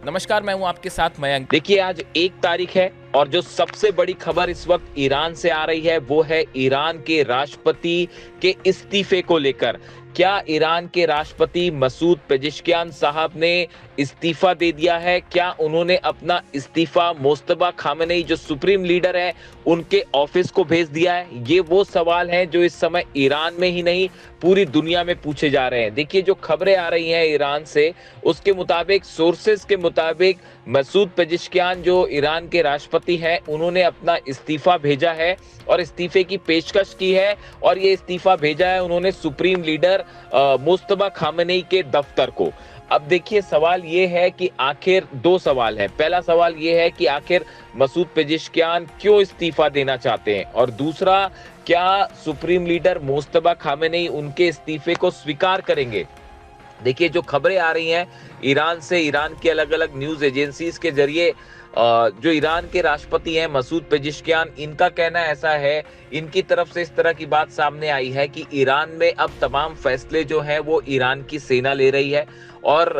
नमस्कार, मैं हूं आपके साथ मयंक। देखिए, आज 1 तारीख है और जो सबसे बड़ी खबर इस वक्त ईरान से आ रही है वो है ईरान के राष्ट्रपति के इस्तीफे को लेकर। क्या ईरान के राष्ट्रपति मसूद पेजेश्कियान साहब ने इस्तीफा दे दिया है? क्या उन्होंने अपना इस्तीफा मुज्तबा खामेनेई जो सुप्रीम लीडर है उनके ऑफिस को भेज दिया है? ये वो सवाल हैं जो इस समय ईरान में ही नहीं पूरी दुनिया में पूछे जा रहे हैं। देखिए, जो खबरें आ रही हैं ईरान से, उसके मुताबिक, सोर्सेज के मुताबिक, मसूद पेजेश्कियान जो ईरान के राष्ट्रपति हैं उन्होंने अपना इस्तीफा भेजा है और इस्तीफे की पेशकश की है। और ये इस्तीफा भेजा है उन्होंने सुप्रीम लीडर मुज्तबा खामेनेई के दफ्तर को। अब देखिए, सवाल ये है कि आखिर दो सवाल है। पहला सवाल ये है कि आखिर मसूद पेजेश्कियान क्यों इस्तीफा देना चाहते हैं, और दूसरा, क्या सुप्रीम लीडर मुज्तबा खामेनेई उनके इस्तीफे को स्वीकार करेंगे? देखिए, जो खबरें आ रही हैं ईरान से, ईरान की अलग अलग न्यूज एजेंसीज के जरिए, जो ईरान के राष्ट्रपति हैं मसूद पेजेश्कियान, इनका कहना ऐसा है, इनकी तरफ से इस तरह की बात सामने आई है कि ईरान में अब तमाम फैसले जो हैं वो ईरान की सेना ले रही है। और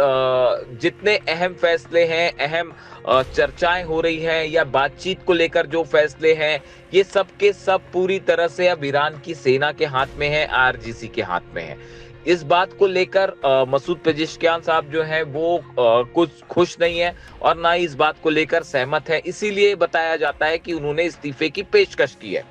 जितने अहम फैसले हैं, अहम चर्चाएं हो रही हैं या बातचीत को लेकर जो फैसले हैं, ये सब के सब पूरी तरह से अब ईरान की सेना के हाथ में है, आईआरजीसी के हाथ में है। इस बात को लेकर मसूद पेजेश्कियान साहब जो हैं वो कुछ खुश नहीं है और ना ही इस बात को लेकर सहमत है। इसीलिए बताया जाता है कि उन्होंने इस्तीफे की पेशकश की है।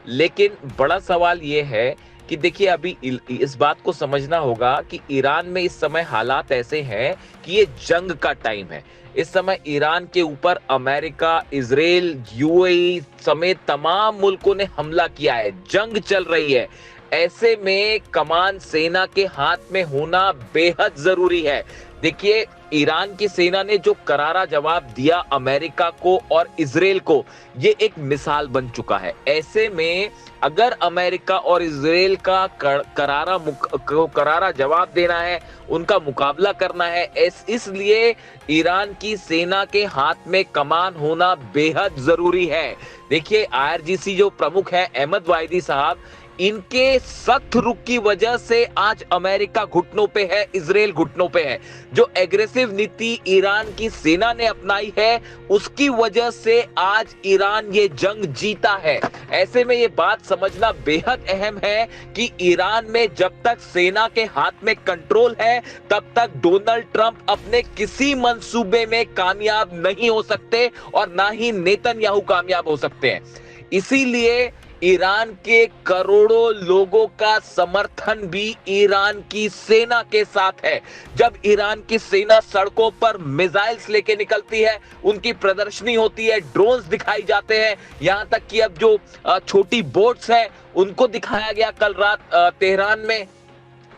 लेकिन बड़ा सवाल ये है कि देखिए, अभी इस बात को समझना होगा कि ईरान में इस समय हालात ऐसे हैं कि ये जंग का टाइम है। इस समय ईरान के ऊपर अमेरिका, इजराइल, यूएई समेत तमाम मुल्कों ने हमला किया है, जंग चल रही है। ऐसे में कमान सेना के हाथ में होना बेहद जरूरी है। देखिए, ईरान की सेना ने जो करारा जवाब दिया अमेरिका को और इजराइल को, ये एक मिसाल बन चुका है। ऐसे में अगर अमेरिका और इजराइल का करारा जवाब देना है, उनका मुकाबला करना है, इसलिए ईरान की सेना के हाथ में कमान होना बेहद जरूरी है। देखिए, आईआरजीसी जो प्रमुख है अहमद वाहिदी साहब, इनके सख्त रुख की वजह से आज अमेरिका घुटनों पे है, इजराइल घुटनों पे है। जो एग्रेसिव नीति ईरान की सेना ने अपनाई है, उसकी वजह से आज ईरान ये जंग जीता है। ऐसे में ये बात समझना बेहद अहम है कि ईरान में जब तक सेना के हाथ में कंट्रोल है, तब तक डोनाल्ड ट्रंप अपने किसी मंसूबे में कामयाब नहीं हो सकते और ना ही नेतन्याहू कामयाब हो सकते हैं। इसीलिए ईरान के करोड़ों लोगों का समर्थन भी ईरान की सेना के साथ है। जब ईरान की सेना सड़कों पर मिसाइल्स लेके निकलती है, उनकी प्रदर्शनी होती है, ड्रोन्स दिखाई जाते हैं, यहां तक कि अब जो छोटी बोट्स हैं उनको दिखाया गया कल रात तेहरान में,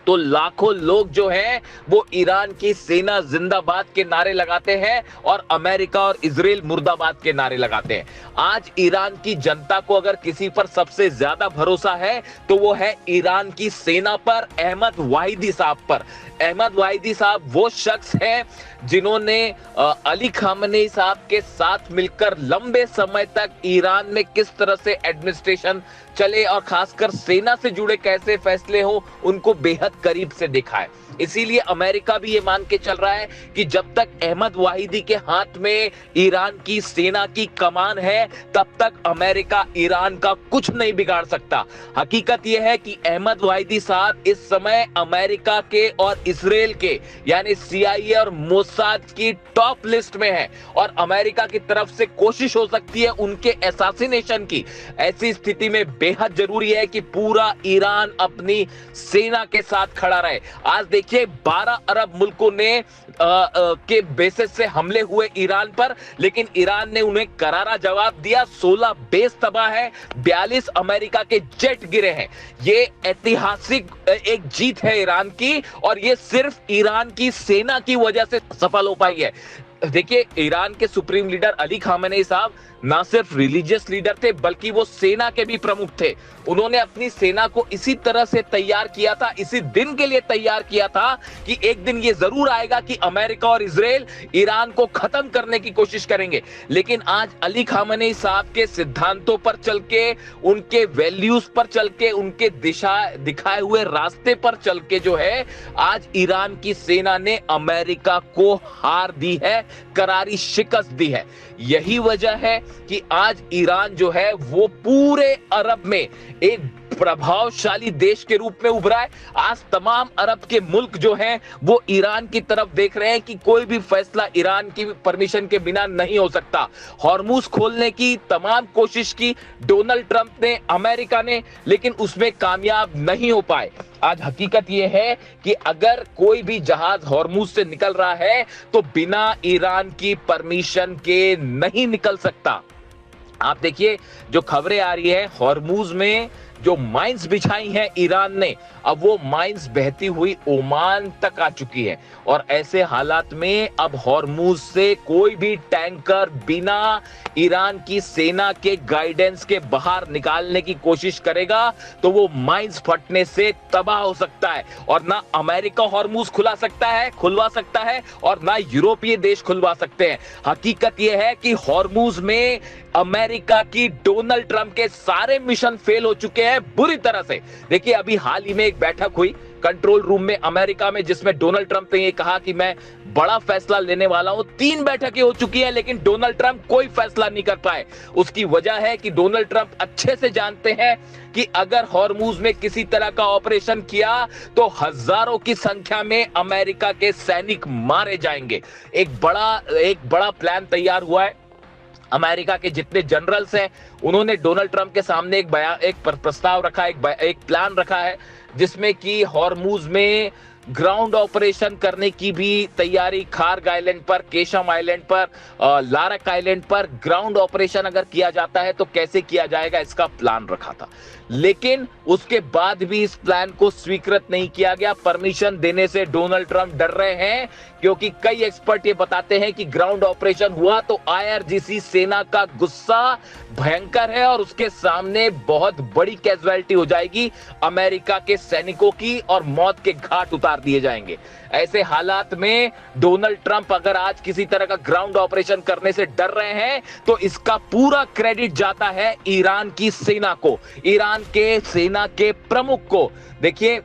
तो लाखों लोग जो हैं वो ईरान की सेना जिंदाबाद के नारे लगाते हैं और अमेरिका और इजराइल मुर्दाबाद के नारे लगाते हैं। आज ईरान की जनता को अगर किसी पर सबसे ज्यादा भरोसा है तो वो है ईरान की सेना पर, अहमद वाहिदी साहब पर। अहमद वाहिदी साहब वो शख्स हैं जिन्होंने अली खामेनेई साहब के साथ मिलकर लंबे समय तक ईरान में किस तरह से एडमिनिस्ट्रेशन चले और खासकर सेना से जुड़े कैसे फैसले हो, उनको बेहद करीब से देखा है। इसीलिए अमेरिका भी ये मान के चल रहा है कि जब तक अहमद वाहिदी के हाथ में ईरान की सेना की कमान है, तब तक अमेरिका ईरान का कुछ नहीं बिगाड़ सकता। हकीकत यह है कि अहमद वाहिदी साहब इस समय अमेरिका के और इजराइल के यानी सीआईए और मोसाद की टॉप लिस्ट में है और अमेरिका की तरफ से कोशिश हो सकती है उनके असैसिनेशन की। ऐसी स्थिति में बेहद जरूरी है कि पूरा ईरान अपनी सेना के साथ खड़ा रहे। आज देखिए, 12 अरब मुल्कों ने के बेसिस से हमले हुए ईरान पर, लेकिन ईरान ने उन्हें करारा जवाब दिया। 16 बेस तबाह है, 42 अमेरिका के जेट गिरे हैं। ये ऐतिहासिक एक जीत है ईरान की और ये सिर्फ ईरान की सेना की वजह से सफल हो पाई है। देखिए, ईरान के सुप्रीम लीडर अली खामेनेई साहब ना सिर्फ रिलीजियस लीडर थे बल्कि वो सेना के भी प्रमुख थे। उन्होंने अपनी सेना को इसी तरह से तैयार किया था, इसी दिन के लिए तैयार किया था कि एक दिन ये जरूर आएगा कि अमेरिका और इजराइल ईरान को खत्म करने की कोशिश करेंगे। लेकिन आज अली खामेनी साहब के सिद्धांतों पर चल के, उनके वैल्यूज पर चल के, उनके दिशा दिखाए हुए रास्ते पर चल के जो है आज ईरान की सेना ने अमेरिका को हार दी है, करारी शिकस्त दी है। यही वजह है कि आज ईरान जो है वो पूरे अरब में एक प्रभावशाली देश के रूप में उभरा है। आज तमाम अरब के मुल्क जो हैं वो ईरान की तरफ देख रहे हैं कि कोई भी फैसला ईरान की परमिशन के बिना नहीं हो सकता। हॉर्मुज खोलने की तमाम कोशिश की डोनाल्ड ट्रंप ने, अमेरिका ने, लेकिन उसमें कामयाब नहीं हो पाए। आज हकीकत यह है कि अगर कोई भी जहाज हॉर्मुज से निकल रहा है तो बिना ईरान की परमिशन के नहीं निकल सकता। आप देखिए जो खबरें आ रही है, हॉर्मुज में जो माइंस बिछाई हैं ईरान ने, अब वो माइंस बहती हुई ओमान तक आ चुकी है। और ऐसे हालात में अब हॉर्मुज से कोई भी टैंकर बिना ईरान की सेना के गाइडेंस के बाहर निकालने की कोशिश करेगा तो वो माइंस फटने से तबाह हो सकता है। और ना अमेरिका हॉर्मुज खुलवा सकता है और ना यूरोपीय देश खुलवा सकते हैं। हकीकत यह है कि हॉर्मुज में अमेरिका की, डोनाल्ड ट्रंप के सारे मिशन फेल हो चुके हैं बुरी तरह से। देखिए अभी हाल ही में एक बैठक हुई कंट्रोल रूम में अमेरिका में, जिसमें डोनाल्ड ट्रंप ने ये कहा कि मैं बड़ा फैसला लेने वाला हूं। 3 बैठकें हो चुकी हैं लेकिन डोनाल्ड ट्रंप कोई फैसला नहीं कर पाए। उसकी वजह है कि डोनाल्ड ट्रंप अच्छे से जानते हैं कि अगर हॉर्मुज में किसी तरह का ऑपरेशन किया तो हजारों की संख्या में अमेरिका के सैनिक मारे जाएंगे। एक बड़ा प्लान तैयार हुआ है। अमेरिका के जितने जनरल्स हैं उन्होंने डोनाल्ड ट्रंप के सामने एक प्रस्ताव रखा, एक प्लान रखा है जिसमें कि हॉर्मुज में ग्राउंड ऑपरेशन करने की भी तैयारी, खार्ग आइलैंड पर, केशम आइलैंड पर, लारक आइलैंड पर ग्राउंड ऑपरेशन अगर किया जाता है तो कैसे किया जाएगा इसका प्लान रखा था। लेकिन उसके बाद भी इस प्लान को स्वीकृत नहीं किया गया। परमिशन देने से डोनाल्ड ट्रंप डर रहे हैं क्योंकि कई एक्सपर्ट ये बताते हैं कि ग्राउंड ऑपरेशन हुआ तो आईआरजीसी सेना का गुस्सा भयंकर है और उसके सामने बहुत बड़ी कैजुअलिटी हो जाएगी, अमेरिका के सैनिकों की, और मौत के घाट उतार दिए जाएंगे। ऐसे हालात में डोनाल्ड ट्रंप अगर आज किसी तरह का ग्राउंड ऑपरेशन करने से डर रहे हैं तो इसका पूरा क्रेडिट जाता है ईरान की सेना को, ईरान के सेना के प्रमुख को। देखिए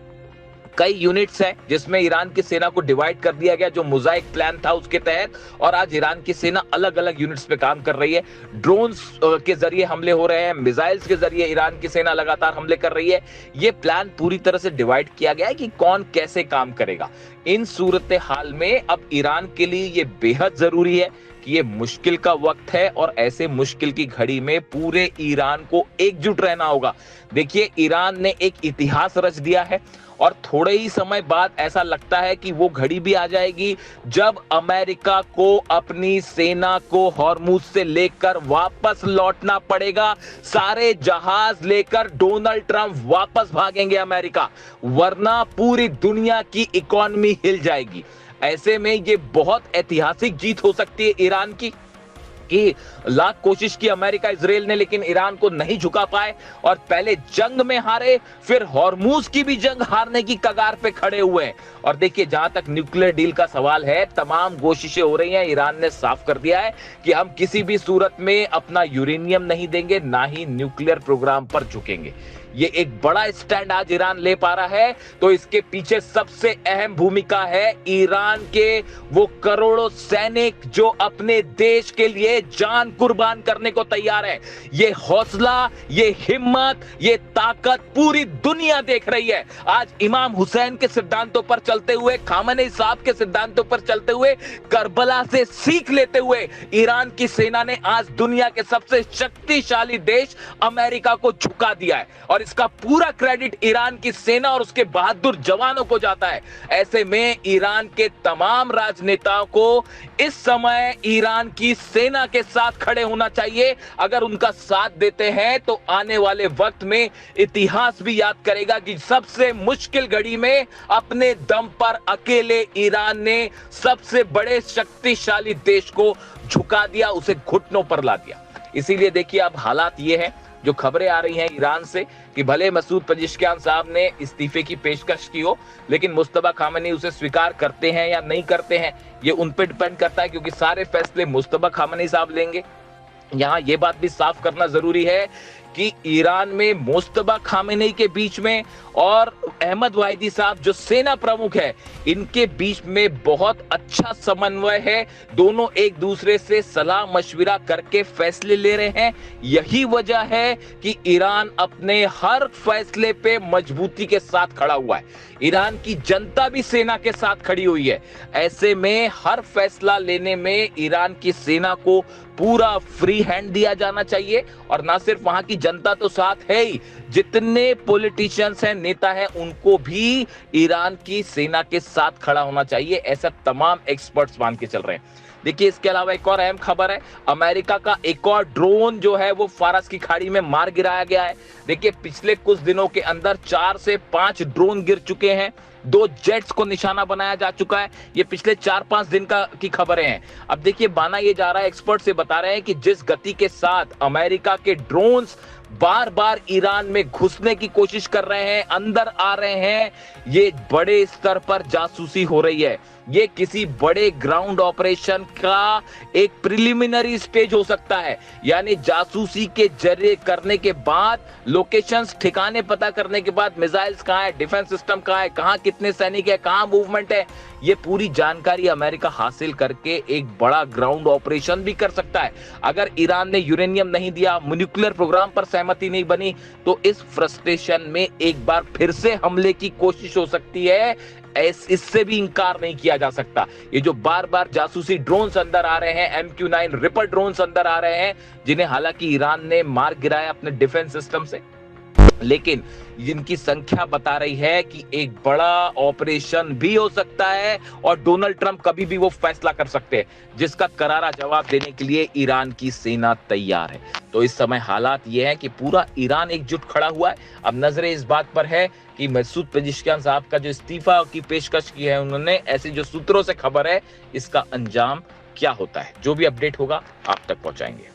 कई यूनिट्स हैं जिसमें ईरान की सेना को डिवाइड कर दिया गया जो मोज़ाइक प्लान था उसके तहत, और आज ईरान की सेना अलग अलग यूनिट्स पे काम कर रही है। ड्रोन्स के जरिए हमले हो रहे हैं, मिसाइल्स के जरिए ईरान की सेना लगातार हमले कर रही है। ये प्लान पूरी तरह से डिवाइड किया गया है कि कौन कैसे काम करेगा। इन सूरत हाल में अब ईरान के लिए ये बेहद जरूरी है कि ये मुश्किल का वक्त है और ऐसे मुश्किल की घड़ी में पूरे ईरान को एकजुट रहना होगा। देखिए ईरान ने एक इतिहास रच दिया है और थोड़े ही समय बाद ऐसा लगता है कि वो घड़ी भी आ जाएगी जब अमेरिका को अपनी सेना को हॉर्मुज से लेकर वापस लौटना पड़ेगा। सारे जहाज लेकर डोनाल्ड ट्रंप वापस भागेंगे अमेरिका, वरना पूरी दुनिया की इकोनॉमी हिल जाएगी। ऐसे में ये बहुत ऐतिहासिक जीत हो सकती है ईरान की कि लाख कोशिश की अमेरिका इजराइल ने लेकिन ईरान को नहीं झुका पाए और पहले जंग में हारे, फिर हॉर्मुज की भी जंग हारने की कगार पे खड़े हुए हैं। और देखिए जहां तक न्यूक्लियर डील का सवाल है, तमाम कोशिशें हो रही हैं। ईरान ने साफ कर दिया है कि हम किसी भी सूरत में अपना यूरेनियम नहीं देंगे, ना ही न्यूक्लियर प्रोग्राम पर झुकेंगे। ये एक बड़ा स्टैंड आज ईरान ले पा रहा है, तो इसके पीछे सबसे अहम भूमिका है ईरान के वो करोड़ों सैनिक जो अपने देश के लिए जान कुर्बान करने को तैयार है। ये हौसला, ये हिम्मत, ये ताकत पूरी दुनिया देख रही है। आज इमाम हुसैन के सिद्धांतों पर चलते हुए, खामेनी साहब के सिद्धांतों पर चलते हुए, करबला से सीख लेते हुए ईरान की सेना ने आज दुनिया के सबसे शक्तिशाली देश अमेरिका को झुका दिया है और इसका पूरा क्रेडिट ईरान की सेना और उसके बहादुर जवानों को जाता है। ऐसे में ईरान के तमाम राजनेताओं को इस समय ईरान की सेना के साथ खड़े होना चाहिए। अगर उनका साथ देते हैं तो आने वाले वक्त में इतिहास भी याद करेगा कि सबसे मुश्किल घड़ी में अपने दम पर अकेले ईरान ने सबसे बड़े शक्तिशाली देश को झुका दिया, उसे घुटनों पर ला दिया। इसीलिए देखिए अब हालात ये है, जो खबरें आ रही हैं ईरान से कि भले मसूद पेजेश्कियान साहब ने इस्तीफे की पेशकश की हो, लेकिन मुस्तफा खामेनी उसे स्वीकार करते हैं या नहीं करते हैं, ये उन पर डिपेंड करता है, क्योंकि सारे फैसले मुस्तफा खामेनी साहब लेंगे। यहाँ ये बात भी साफ करना जरूरी है कि ईरान में मुस्तफा खामेनी के बीच में और अहमद वाहिदी साहब जो सेना प्रमुख है, इनके बीच में बहुत अच्छा समन्वय है। दोनों एक दूसरे से सलाह मशविरा करके फैसले ले रहे हैं। यही वजह है कि ईरान अपने हर फैसले पे मजबूती के साथ खड़ा हुआ है। ईरान की जनता भी सेना के साथ खड़ी हुई है। ऐसे में हर फैसला लेने में ईरान की सेना को पूरा फ्री हैंड दिया जाना चाहिए। और ना सिर्फ वहां की जनता तो साथ है ही, जितने पॉलिटिशियंस हैं, नेता हैं, उनको भी ईरान की सेना के साथ खड़ा होना चाहिए। ऐसा तमाम एक्सपर्ट्स मान के चल रहे हैं। देखिए, इसके अलावा एक और अहम खबर है, अमेरिका का एक और ड्रोन जो है वो फारस की खाड़ी में मार गिराया गया है। देखिए, पिछले कुछ दिनों के अंदर 4 से 5 ड्रोन गिर चुके हैं, 2 जेट्स को निशाना बनाया जा चुका है। ये पिछले 4-5 दिन की खबरें हैं। अब देखिए, माना ये जा रहा है, एक्सपर्ट से बता रहे हैं कि जिस गति के साथ अमेरिका के ड्रोन्स बार बार ईरान में घुसने की कोशिश कर रहे हैं, अंदर आ रहे हैं, ये बड़े स्तर पर जासूसी हो रही है। ये किसी बड़े ग्राउंड ऑपरेशन का एक प्रिलिमिनरी स्टेज हो सकता है, यानी जासूसी के जरिए करने के बाद, लोकेशंस ठिकाने पता करने के बाद, मिसाइल्स कहां है, डिफेंस सिस्टम कहां है, कहां कितने सैनिक है, कहां मूवमेंट है, ये पूरी जानकारी अमेरिका हासिल करके एक बड़ा ग्राउंड ऑपरेशन भी कर सकता है। अगर ईरान ने यूरेनियम नहीं दिया, न्यूक्लियर प्रोग्राम पर सहमति नहीं बनी, तो इस फ्रस्ट्रेशन में एक बार फिर से हमले की कोशिश हो सकती है। इससे भी इंकार नहीं किया जा सकता। ये जो बार बार जासूसी ड्रोन्स अंदर आ रहे हैं, MQ-9 रिपर ड्रोन्स अंदर आ रहे हैं, जिन्हें हालांकि ईरान ने मार गिराया अपने डिफेंस सिस्टम से, लेकिन जिनकी संख्या बता रही है कि एक बड़ा ऑपरेशन भी हो सकता है और डोनाल्ड ट्रंप कभी भी वो फैसला कर सकते हैं, जिसका करारा जवाब देने के लिए ईरान की सेना तैयार है। तो इस समय हालात ये है कि पूरा ईरान एकजुट खड़ा हुआ है। अब नजरें इस बात पर है कि मसूद पेजेश्कियान साहब का जो इस्तीफा की पेशकश की है उन्होंने, ऐसे जो सूत्रों से खबर है, इसका अंजाम क्या होता है। जो भी अपडेट होगा आप तक पहुंचाएंगे।